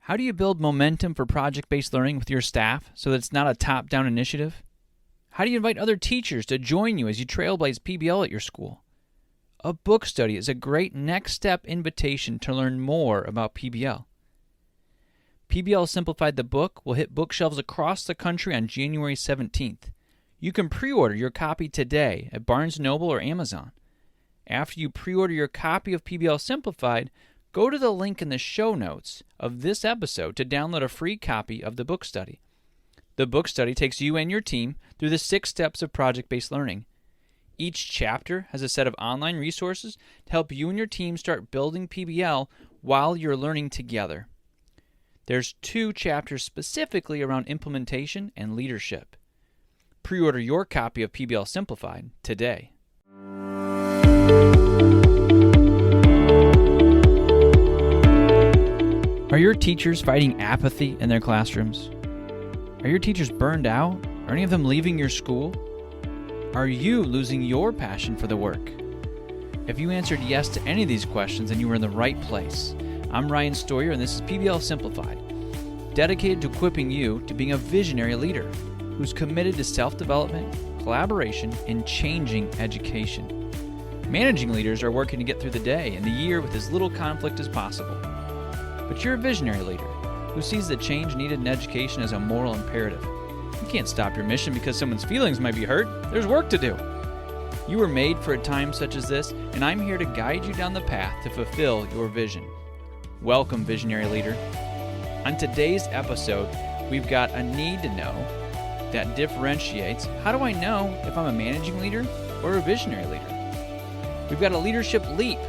How do you build momentum for project-based learning with your staff so that it's not a top-down initiative? How do you invite other teachers to join you as you trailblaze PBL at your school? A book study is a great next step invitation to learn more about PBL. PBL Simplified the book will hit bookshelves across the country on January 17th. You can pre-order your copy today at Barnes & Noble or Amazon. After you pre-order your copy of PBL Simplified, go to the link in the show notes of this episode to download a free copy of the book study. The book study takes you and your team through the 6 steps of project-based learning. Each chapter has a set of online resources to help you and your team start building PBL while you're learning together. There's 2 chapters specifically around implementation and leadership. Pre-order your copy of PBL Simplified today. Are your teachers fighting apathy in their classrooms? Are your teachers burned out? Are any of them leaving your school? Are you losing your passion for the work? If you answered yes to any of these questions, then you were in the right place. I'm Ryan Stoyer, and this is PBL Simplified, dedicated to equipping you to being a visionary leader who's committed to self-development, collaboration, and changing education. Managing leaders are working to get through the day and the year with as little conflict as possible. But you're a visionary leader who sees the change needed in education as a moral imperative. You can't stop your mission because someone's feelings might be hurt. There's work to do. You were made for a time such as this, and I'm here to guide you down the path to fulfill your vision. Welcome, visionary leader. On today's episode, we've got a need to know that differentiates how do I know if I'm a managing leader or a visionary leader? We've got a leadership leap,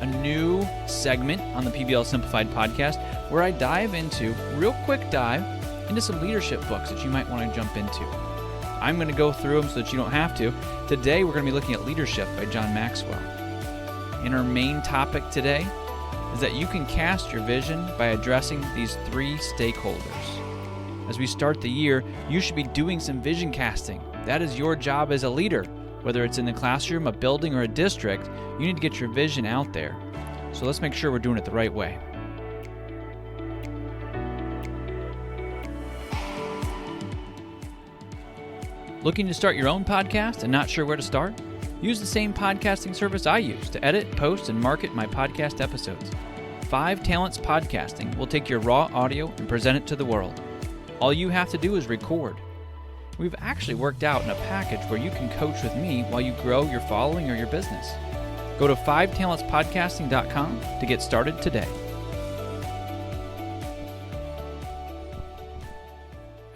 a new segment on the PBL Simplified podcast where I dive into, real quick dive, into some leadership books that you might want to jump into. I'm going to go through them so that you don't have to. Today we're going to be looking at Leadershift by John Maxwell. And our main topic today is that you can cast your vision by addressing these 3 stakeholders. As we start the year, you should be doing some vision casting. That is your job as a leader. Whether it's in the classroom, a building, or a district, you need to get your vision out there. So let's make sure we're doing it the right way. Looking to start your own podcast and not sure where to start? Use the same podcasting service I use to edit, post, and market my podcast episodes. 5 Talents Podcasting will take your raw audio and present it to the world. All you have to do is record. We've actually worked out in a package where you can coach with me while you grow your following or your business. Go to 5talentspodcasting.com to get started today.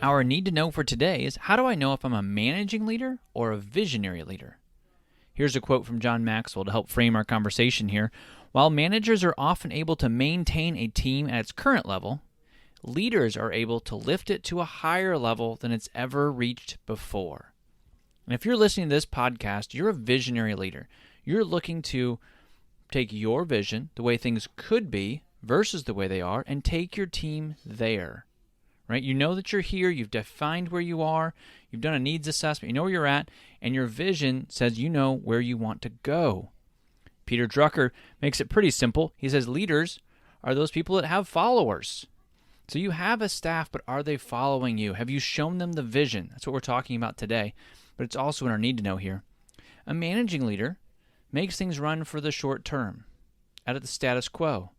Our need to know for today is, how do I know if I'm a managing leader or a visionary leader? Here's a quote from John Maxwell to help frame our conversation here. While managers are often able to maintain a team at its current level, leaders are able to lift it to a higher level than it's ever reached before. And if you're listening to this podcast, you're a visionary leader. You're looking to take your vision, the way things could be versus the way they are, and take your team there. Right? You know that you're here, you've defined where you are, you've done a needs assessment, you know where you're at, and your vision says you know where you want to go. Peter Drucker makes it pretty simple. He says leaders are those people that have followers. So you have a staff, but are they following you? Have you shown them the vision? That's what we're talking about today, but it's also in our need to know here. A managing leader makes things run for the short term, out of the status quo.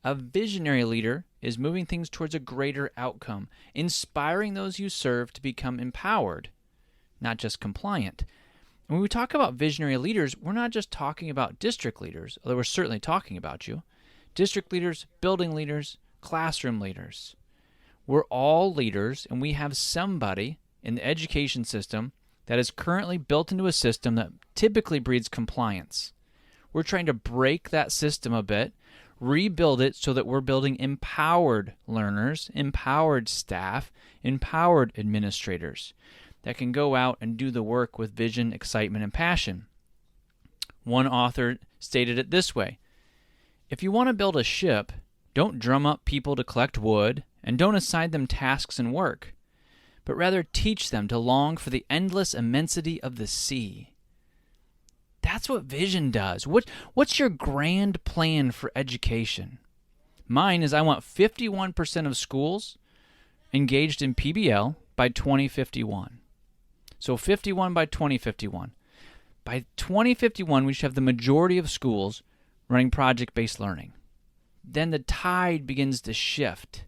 A visionary leader is moving things towards a greater outcome, inspiring those you serve to become empowered, not just compliant. And when we talk about visionary leaders, we're not just talking about district leaders, although we're certainly talking about you. District leaders, building leaders, classroom leaders. We're all leaders, and we have somebody in the education system that is currently built into a system that typically breeds compliance. We're trying to break that system a bit, rebuild it so that we're building empowered learners, empowered staff, empowered administrators that can go out and do the work with vision, excitement, and passion. One author stated it this way: if you want to build a ship, don't drum up people to collect wood, and don't assign them tasks and work, but rather teach them to long for the endless immensity of the sea. That's what vision does. What's your grand plan for education? Mine is I want 51% of schools engaged in PBL by 2051. So 51 by 2051. By 2051, we should have the majority of schools running project-based learning. Then the tide begins to shift.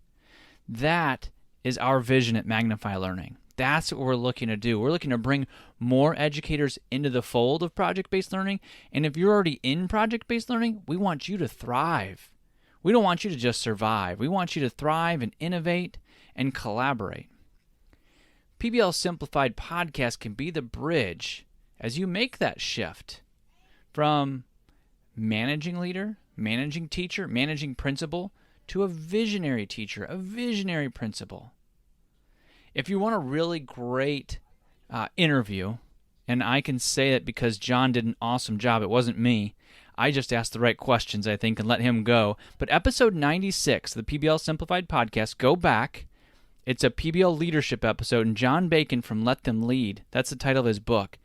That is our vision at Magnify Learning. That's what we're looking to do. We're looking to bring more educators into the fold of project-based learning. And if you're already in project-based learning, we want you to thrive. We don't want you to just survive. We want you to thrive and innovate and collaborate. PBL Simplified podcast can be the bridge as you make that shift from managing leader, managing teacher, managing principal, to a visionary teacher, a visionary principal. If you want a really great interview, and I can say it because John did an awesome job, it wasn't me. I just asked the right questions, I think, and let him go. But episode 96, the PBL Simplified podcast, go back. It's a PBL leadership episode, and John Bacon from Let Them Lead, that's the title of his book,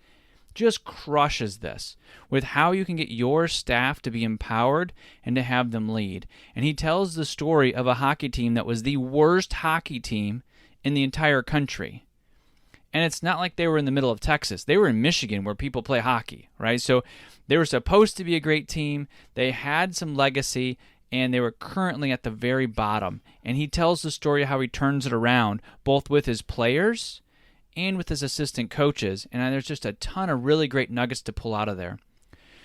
just crushes this with how you can get your staff to be empowered and to have them lead. And he tells the story of a hockey team that was the worst hockey team in the entire country. And it's not like they were in the middle of Texas. They were in Michigan where people play hockey, right? So they were supposed to be a great team. They had some legacy, and they were currently at the very bottom. And he tells the story of how he turns it around, both with his players and with his assistant coaches. And there's just a ton of really great nuggets to pull out of there.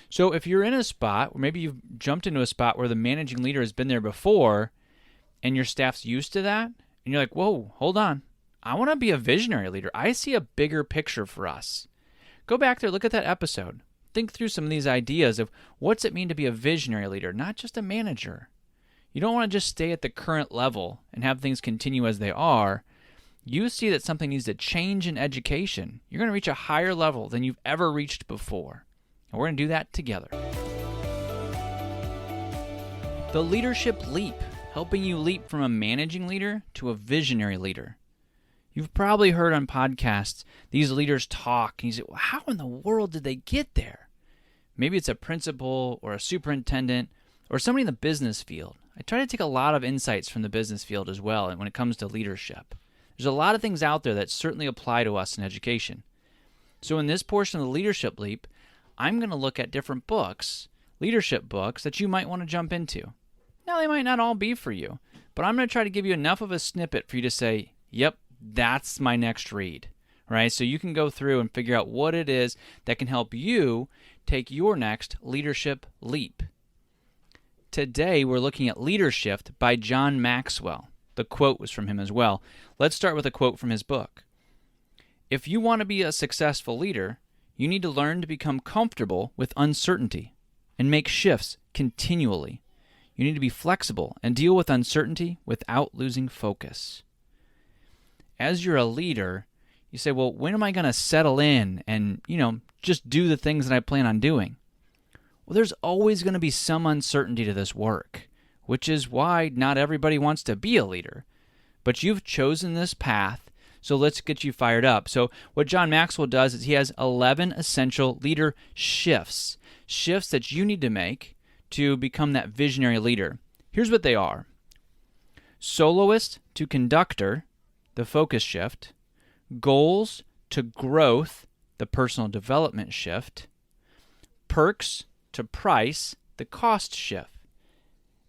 So if you're in a spot, or maybe you've jumped into a spot where the managing leader has been there before, and your staff's used to that, and you're like, whoa, hold on. I want to be a visionary leader. I see a bigger picture for us. Go back there, look at that episode. Think through some of these ideas of what's it mean to be a visionary leader, not just a manager. You don't want to just stay at the current level and have things continue as they are. You see that something needs to change in education. You're going to reach a higher level than you've ever reached before. And we're going to do that together. The Leadership Leap, helping you leap from a managing leader to a visionary leader. You've probably heard on podcasts these leaders talk, and you say, well, how in the world did they get there? Maybe it's a principal or a superintendent or somebody in the business field. I try to take a lot of insights from the business field as well when it comes to leadership. There's a lot of things out there that certainly apply to us in education. So in this portion of the Leadership Leap, I'm going to look at different books, leadership books, that you might want to jump into. Now, they might not all be for you, but I'm going to try to give you enough of a snippet for you to say, yep, that's my next read, right? So you can go through and figure out what it is that can help you take your next leadership leap. Today, we're looking at Leadershift by John Maxwell. The quote was from him as well. Let's start with a quote from his book. If you want to be a successful leader, you need to learn to become comfortable with uncertainty and make shifts continually. You need to be flexible and deal with uncertainty without losing focus. As you're a leader, you say, well, when am I going to settle in and, just do the things that I plan on doing? Well, there's always going to be some uncertainty to this work, which is why not everybody wants to be a leader. But you've chosen this path, so let's get you fired up. So what John Maxwell does is he has 11 essential leader shifts that you need to make to become that visionary leader. Here's what they are. Soloist to conductor, the focus shift. Goals to growth, the personal development shift. Perks to price, the cost shift.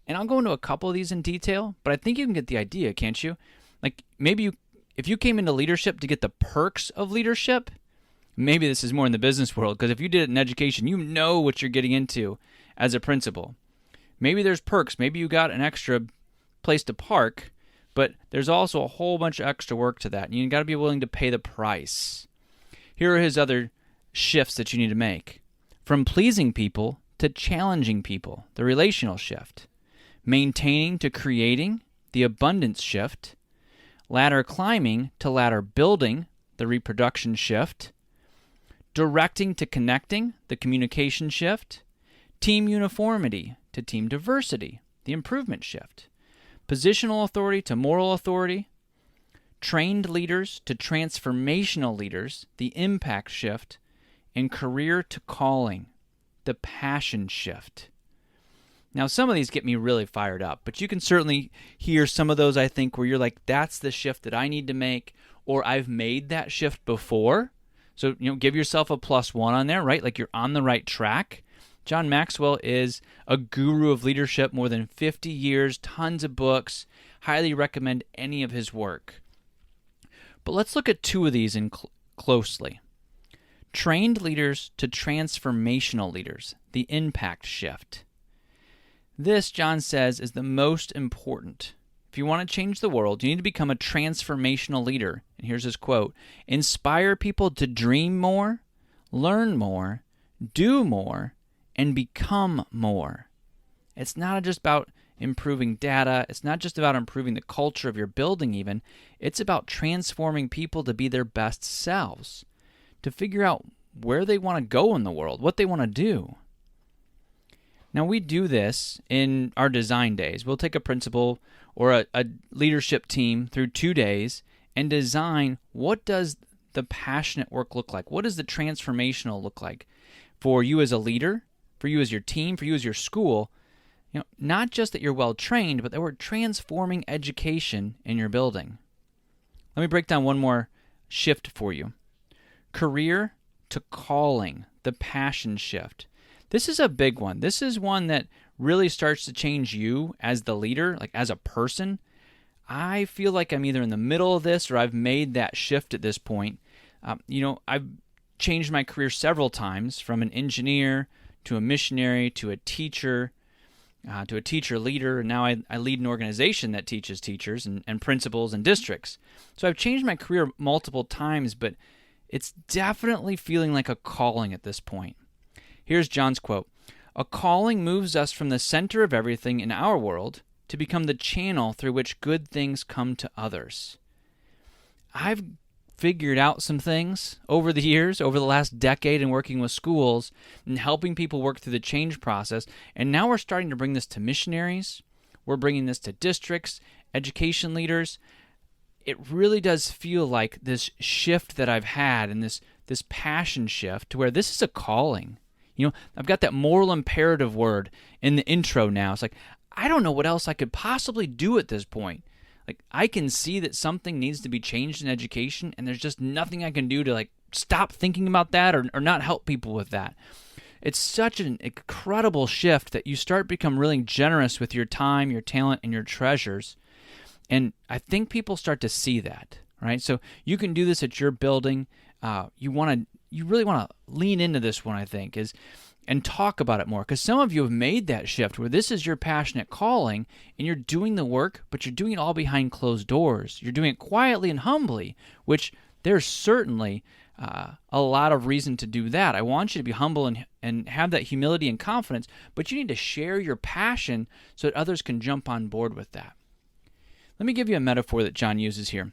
And I'll go into a couple of these in detail, but I think you can get the idea, can't you? Like maybe if you came into leadership to get the perks of leadership, maybe this is more in the business world, because if you did it in education, you know what you're getting into as a principal. Maybe there's perks. Maybe you got an extra place to park, but there's also a whole bunch of extra work to that, and you got to be willing to pay the price. Here are his other shifts that you need to make. From pleasing people to challenging people, the relational shift. Maintaining to creating, the abundance shift. Ladder climbing to ladder building, the reproduction shift. Directing to connecting, the communication shift. Team uniformity to team diversity, the improvement shift. Positional authority to moral authority. Trained leaders to transformational leaders, the impact shift. And career to calling, the passion shift. Now, some of these get me really fired up, but you can certainly hear some of those, I think, where you're like, that's the shift that I need to make, or I've made that shift before. So, give yourself a +1 on there, right? Like you're on the right track. John Maxwell is a guru of leadership, more than 50 years, tons of books. Highly recommend any of his work. But let's look at 2 of these closely. Trained leaders to transformational leaders, the impact shift. This, John says, is the most important. If you want to change the world, you need to become a transformational leader. And here's his quote: inspire people to dream more, learn more, do more, and become more. It's not just about improving data. It's not just about improving the culture of your building even. It's about transforming people to be their best selves, to figure out where they want to go in the world, what they want to do. Now, we do this in our design days. We'll take a principal or a leadership team through 2 days and design what does the passionate work look like? What does the transformational look like for you as a leader, for you as your team, for you as your school? Not just that you're well trained, but that we're transforming education in your building. Let me break down one more shift for you. Career to calling, the passion shift. This is a big one. This is one that really starts to change you as the leader, like as a person. I feel like I'm either in the middle of this or I've made that shift at this point. I've changed my career several times, from an engineer to a missionary to a teacher leader, and now I lead an organization that teaches teachers and principals and districts. So I've changed my career multiple times, but it's definitely feeling like a calling at this point. Here's John's quote: a calling moves us from the center of everything in our world to become the channel through which good things come to others. I've figured out some things over the years, over the last decade in working with schools and helping people work through the change process, and now we're starting to bring this to missionaries. We're bringing this to districts, education leaders. It really does feel like this shift that I've had and this passion shift to where this is a calling. I've got that moral imperative word in the intro now. It's like, I don't know what else I could possibly do at this point. Like, I can see that something needs to be changed in education, and there's just nothing I can do to stop thinking about that or not help people with that. It's such an incredible shift that you start to become really generous with your time, your talent, and your treasures. And I think people start to see that, right? So you can do this at your building. You really want to lean into this one, I think, and talk about it more, because some of you have made that shift where this is your passionate calling and you're doing the work, but you're doing it all behind closed doors. You're doing it quietly and humbly, which there's certainly a lot of reason to do that. I want you to be humble and have that humility and confidence, but you need to share your passion so that others can jump on board with that. Let me give you a metaphor that John uses here.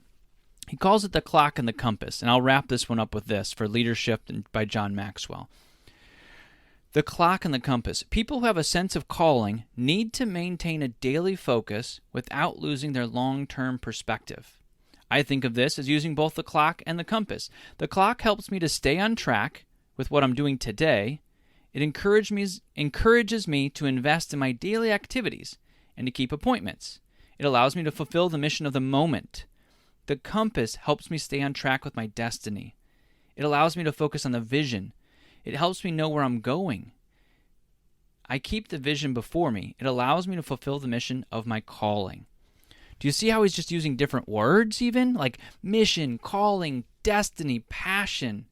He calls it the clock and the compass, and I'll wrap this one up with this for Leadershift by John Maxwell. The clock and the compass. People who have a sense of calling need to maintain a daily focus without losing their long-term perspective. I think of this as using both the clock and the compass. The clock helps me to stay on track with what I'm doing today. It encourages me to invest in my daily activities and to keep appointments. It allows me to fulfill the mission of the moment. The compass helps me stay on track with my destiny. It allows me to focus on the vision. It helps me know where I'm going. I keep the vision before me. It allows me to fulfill the mission of my calling. Do you see how he's just using different words even? Like mission, calling, destiny, passion.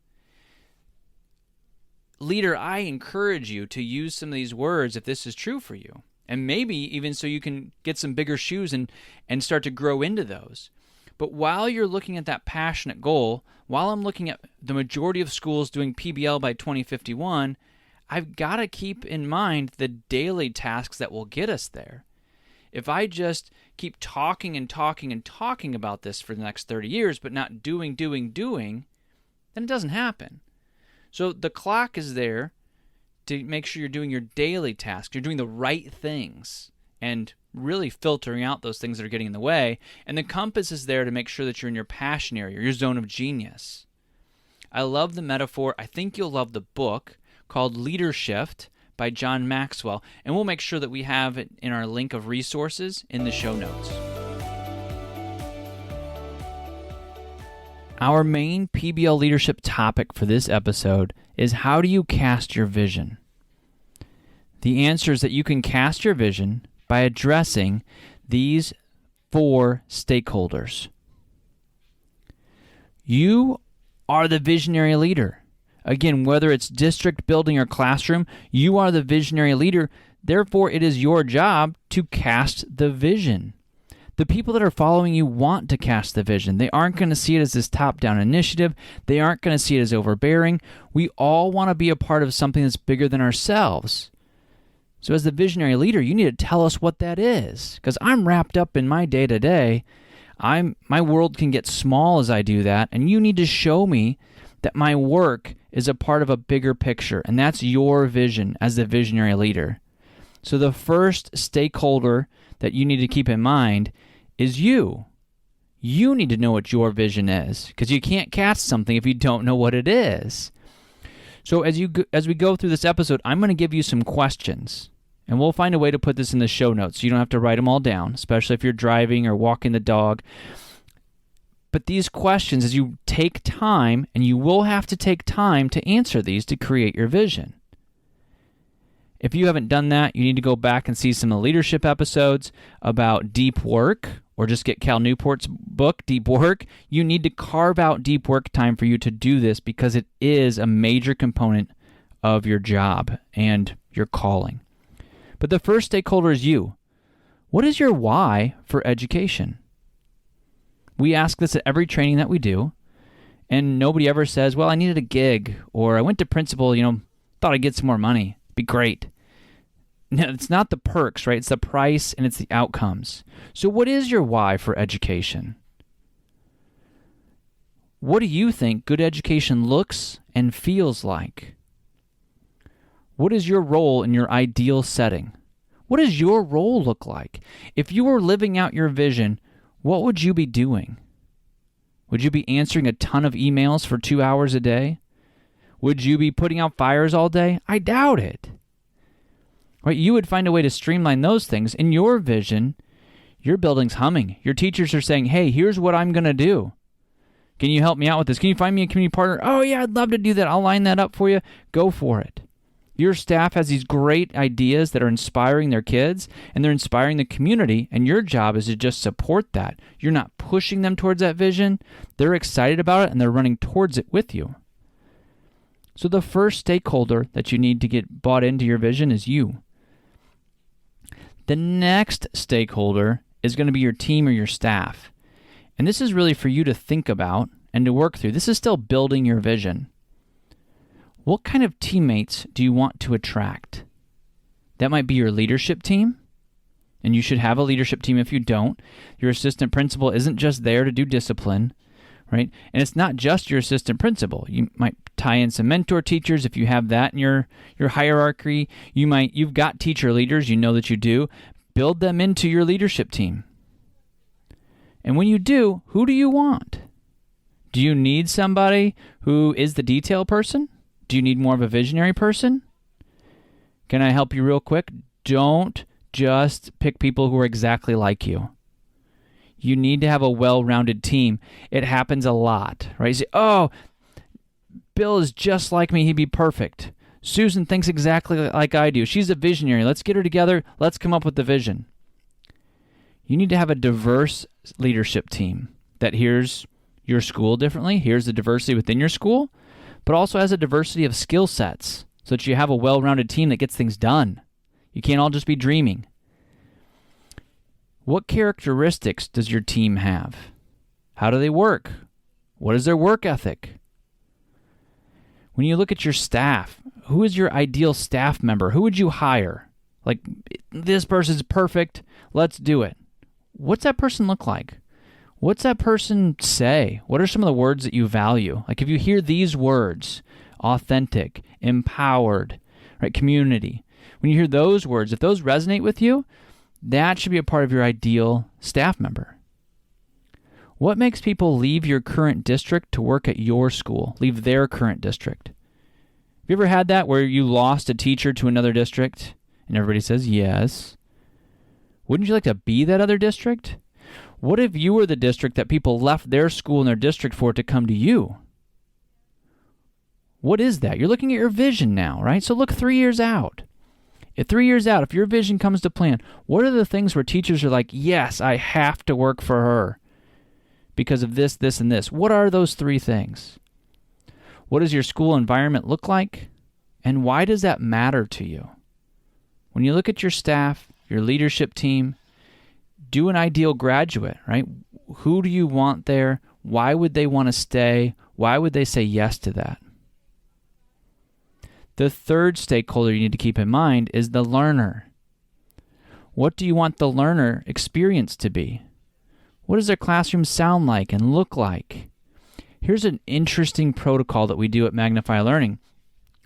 Leader, I encourage you to use some of these words if this is true for you. And maybe even so you can get some bigger shoes and start to grow into those. But while you're looking at that passionate goal, while I'm looking at the majority of schools doing PBL by 2051, I've got to keep in mind the daily tasks that will get us there. If I just keep talking and talking and talking about this for the next 30 years, but not doing, then it doesn't happen. So the clock is there to make sure you're doing your daily tasks, you're doing the right things, and really filtering out those things that are getting in the way. And the compass is there to make sure that you're in your passion area, your zone of genius. I love the metaphor. I think you'll love the book called Leadershift by John Maxwell, and we'll make sure that we have it in our link of resources in the show notes. Our main PBL leadership topic for this episode is how do you cast your vision? The answer is that you can cast your vision by addressing these 4 stakeholders. You are the visionary leader. Again, whether it's district, building, or classroom, you are the visionary leader. Therefore, it is your job to cast the vision. The people that are following you want to cast the vision. They aren't going to see it as this top-down initiative. They aren't going to see it as overbearing. We all want to be a part of something that's bigger than ourselves. So as the visionary leader, you need to tell us what that is. Because I'm wrapped up in my day-to-day. My world can get small as I do that, and you need to show me that my work is a part of a bigger picture, and that's your vision as the visionary leader. So the first stakeholder that you need to keep in mind is you. You need to know what your vision is, because you can't cast something if you don't know what it is. So as we go through this episode, I'm going to give you some questions, and we'll find a way to put this in the show notes so you don't have to write them all down, especially if you're driving or walking the dog. But these questions, as you take time, and you will have to take time to answer these to create your vision. If you haven't done that, you need to go back and see some of the leadership episodes about deep work, or just get Cal Newport's book, Deep Work. You need to carve out deep work time for you to do this because it is a major component of your job and your calling. But the first stakeholder is you. What is your why for education? We ask this at every training that we do, and nobody ever says, well, I needed a gig, or I went to principal, thought I'd get some more money. Be great. No, it's not the perks, right? It's the price and it's the outcomes. So what is your why for education? What do you think good education looks and feels like? What is your role in your ideal setting? What does your role look like? If you were living out your vision, what would you be doing? Would you be answering a ton of emails for 2 hours a day? Would you be putting out fires all day? I doubt it. Right? You would find a way to streamline those things. In your vision, your building's humming. Your teachers are saying, hey, here's what I'm going to do. Can you help me out with this? Can you find me a community partner? Oh, yeah, I'd love to do that. I'll line that up for you. Go for it. Your staff has these great ideas that are inspiring their kids, and they're inspiring the community, and your job is to just support that. You're not pushing them towards that vision. They're excited about it, and they're running towards it with you. So the first stakeholder that you need to get bought into your vision is you. The next stakeholder is going to be your team or your staff. And this is really for you to think about and to work through. This is still building your vision. What kind of teammates do you want to attract? That might be your leadership team, and you should have a leadership team if you don't. Your assistant principal isn't just there to do discipline, right? And it's not just your assistant principal. You might tie in some mentor teachers if you have that in your hierarchy. You've got teacher leaders, you know that you do. Build them into your leadership team. And when you do, who do you want? Do you need somebody who is the detail person? Do you need more of a visionary person? Can I help you real quick? Don't just pick people who are exactly like you. You need to have a well-rounded team. It happens a lot, right? You say, oh, Bill is just like me. He'd be perfect. Susan thinks exactly like I do. She's a visionary. Let's get her together. Let's come up with the vision. You need to have a diverse leadership team that hears your school differently, hears the diversity within your school, but also has a diversity of skill sets so that you have a well-rounded team that gets things done. You can't all just be dreaming. What characteristics does your team have? How do they work? What is their work ethic? When you look at your staff, who is your ideal staff member? Who would you hire? Like, this person's perfect, let's do it. What's that person look like? What's that person say? What are some of the words that you value? Like if you hear these words, authentic, empowered, right, community, when you hear those words, if those resonate with you, that should be a part of your ideal staff member. What makes people leave your current district to work at your school, leave their current district? Have you ever had that where you lost a teacher to another district and everybody says yes? Wouldn't you like to be that other district? What if you were the district that people left their school and their district for to come to you? What is that? You're looking at your vision now, right? So look 3 years out. If 3 years out, if your vision comes to plan, what are the things where teachers are like, yes, I have to work for her because of this, this, and this? What are those 3 things? What does your school environment look like? And why does that matter to you? When you look at your staff, your leadership team, do an ideal graduate, right? Who do you want there? Why would they want to stay? Why would they say yes to that? The third stakeholder you need to keep in mind is the learner. What do you want the learner experience to be? What does their classroom sound like and look like? Here's an interesting protocol that we do at Magnify Learning.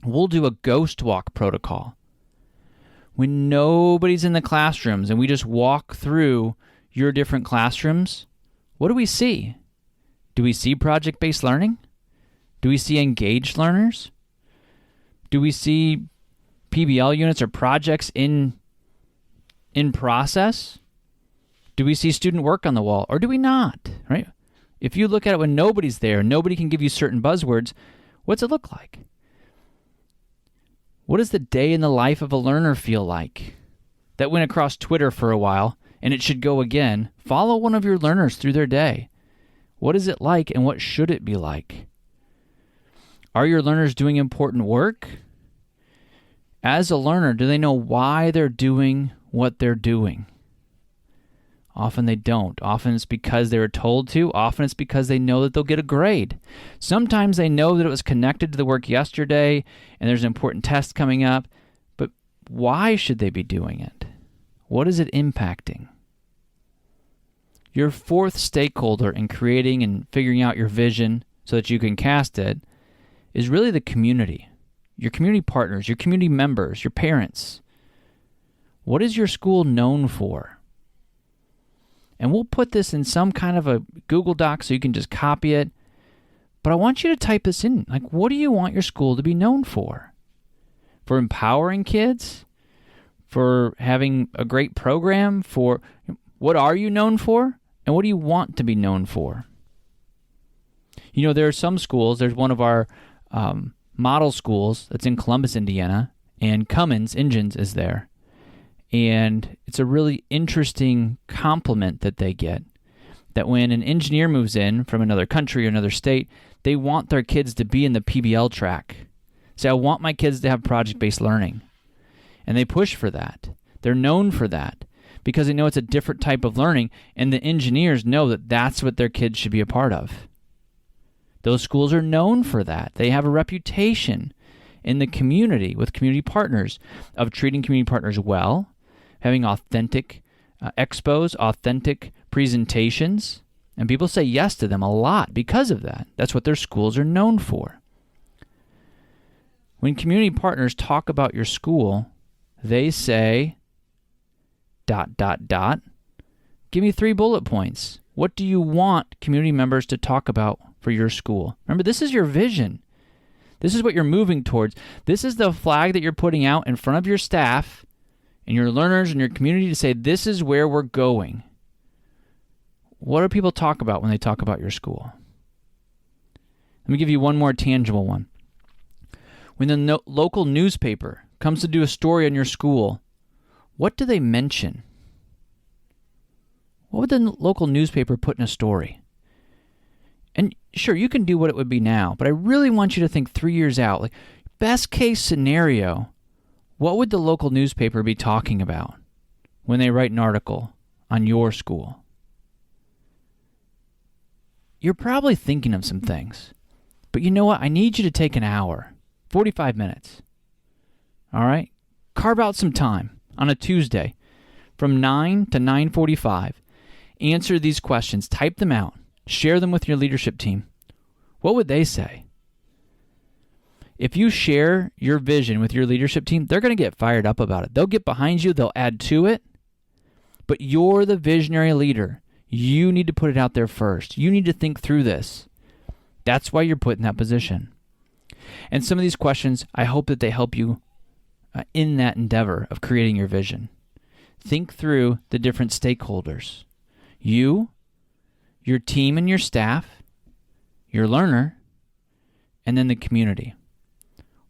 We'll do a ghost walk protocol. When nobody's in the classrooms and we just walk through your different classrooms, what do we see? Do we see project-based learning? Do we see engaged learners? Do we see PBL units or projects in process? Do we see student work on the wall, or do we not, right? If you look at it when nobody's there, nobody can give you certain buzzwords, what's it look like? What does the day in the life of a learner feel like? That went across Twitter for a while, and it should go again. Follow one of your learners through their day. What is it like, and what should it be like? Are your learners doing important work? As a learner, do they know why they're doing what they're doing? Often they don't. Often it's because they were told to. Often it's because they know that they'll get a grade. Sometimes they know that it was connected to the work yesterday and there's an important test coming up. But why should they be doing it? What is it impacting? Your fourth stakeholder in creating and figuring out your vision so that you can cast it is really the community. Your community partners, your community members, your parents. What is your school known for? And we'll put this in some kind of a Google Doc so you can just copy it. But I want you to type this in. Like, what do you want your school to be known for? For empowering kids? For having a great program? For what are you known for? And what do you want to be known for? You know, there are some schools. There's one of our model schools that's in Columbus, Indiana, and Cummins Engines is there. And it's a really interesting compliment that they get, that when an engineer moves in from another country or another state, they want their kids to be in the PBL track. Say, I want my kids to have project-based learning. And they push for that. They're known for that because they know it's a different type of learning, and the engineers know that that's what their kids should be a part of. Those schools are known for that. They have a reputation in the community with community partners of treating community partners well, having authentic expos, authentic presentations, and people say yes to them a lot because of that. That's what their schools are known for. When community partners talk about your school, they say ... Give me 3 bullet points. What do you want community members to talk about for your school? Remember, this is your vision. This is what you're moving towards. This is the flag that you're putting out in front of your staff and your learners and your community to say, this is where we're going. What do people talk about when they talk about your school? Let me give you one more tangible one. When the local newspaper comes to do a story on your school, what do they mention? What would the local newspaper put in a story? And sure, you can do what it would be now, but I really want you to think 3 years out. Like, best case scenario, what would the local newspaper be talking about when they write an article on your school? You're probably thinking of some things, but you know what? I need you to take an hour, 45 minutes. All right? Carve out some time on a Tuesday from 9 to 9:45. Answer these questions. Type them out. Share them with your leadership team. What would they say? If you share your vision with your leadership team, they're going to get fired up about it. They'll get behind you. They'll add to it. But you're the visionary leader. You need to put it out there first. You need to think through this. That's why you're put in that position. And some of these questions, I hope that they help you in that endeavor of creating your vision. Think through the different stakeholders. You, your team and your staff, your learner, and then the community.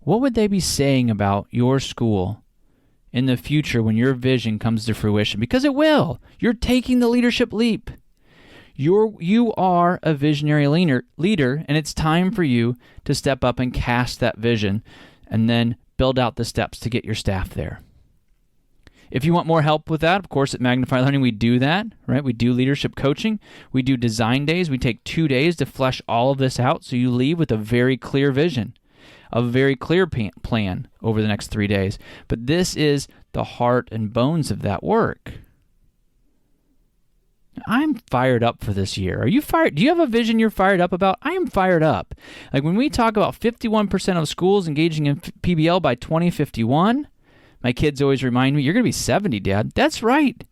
What would they be saying about your school in the future when your vision comes to fruition? Because it will. You're taking the leadership leap. You are a visionary leader, and it's time for you to step up and cast that vision and then build out the steps to get your staff there. If you want more help with that, of course, at Magnify Learning, we do that, right? We do leadership coaching. We do design days. We take 2 days to flesh all of this out so you leave with a very clear vision, a very clear plan over the next 3 days. But this is the heart and bones of that work. I'm fired up for this year. Are you fired? Do you have a vision you're fired up about? I am fired up. Like when we talk about 51% of schools engaging in PBL by 2051, my kids always remind me, you're going to be 70, Dad. That's right.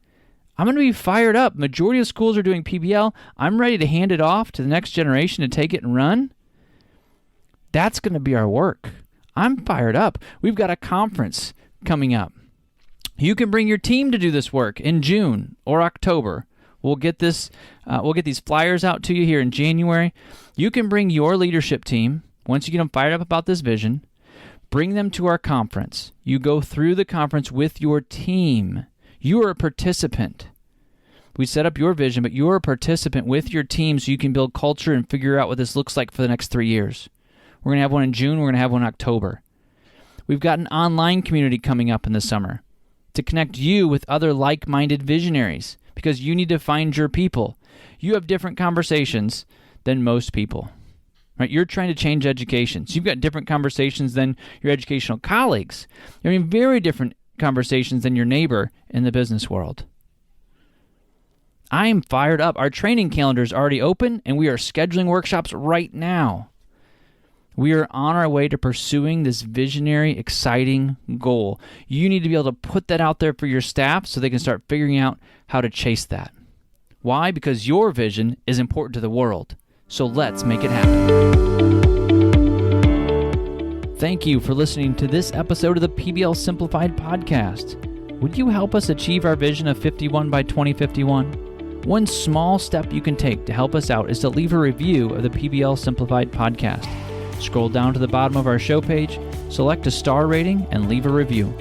I'm going to be fired up. Majority of schools are doing PBL. I'm ready to hand it off to the next generation to take it and run. That's going to be our work. I'm fired up. We've got a conference coming up. You can bring your team to do this work in June or October. We'll get these flyers out to you here in January. You can bring your leadership team, once you get them fired up about this vision, bring them to our conference. You go through the conference with your team. You are a participant. We set up your vision, but you're a participant with your team so you can build culture and figure out what this looks like for the next 3 years. We're going to have one in June. We're going to have one in October. We've got an online community coming up in the summer to connect you with other like-minded visionaries, because you need to find your people. You have different conversations than most people, right? You're trying to change education. So you've got different conversations than your educational colleagues. You're having very different conversations than your neighbor in the business world. I am fired up. Our training calendar is already open, and we are scheduling workshops right now. We are on our way to pursuing this visionary, exciting goal. You need to be able to put that out there for your staff so they can start figuring out how to chase that. Why? Because your vision is important to the world. So let's make it happen. Thank you for listening to this episode of the PBL Simplified podcast. Would you help us achieve our vision of 51 by 2051? One small step you can take to help us out is to leave a review of the PBL Simplified podcast. Scroll down to the bottom of our show page, select a star rating, and leave a review.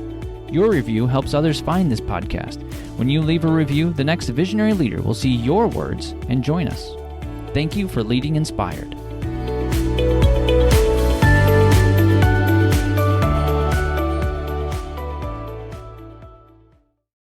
Your review helps others find this podcast. When you leave a review, the next visionary leader will see your words and join us. Thank you for leading inspired.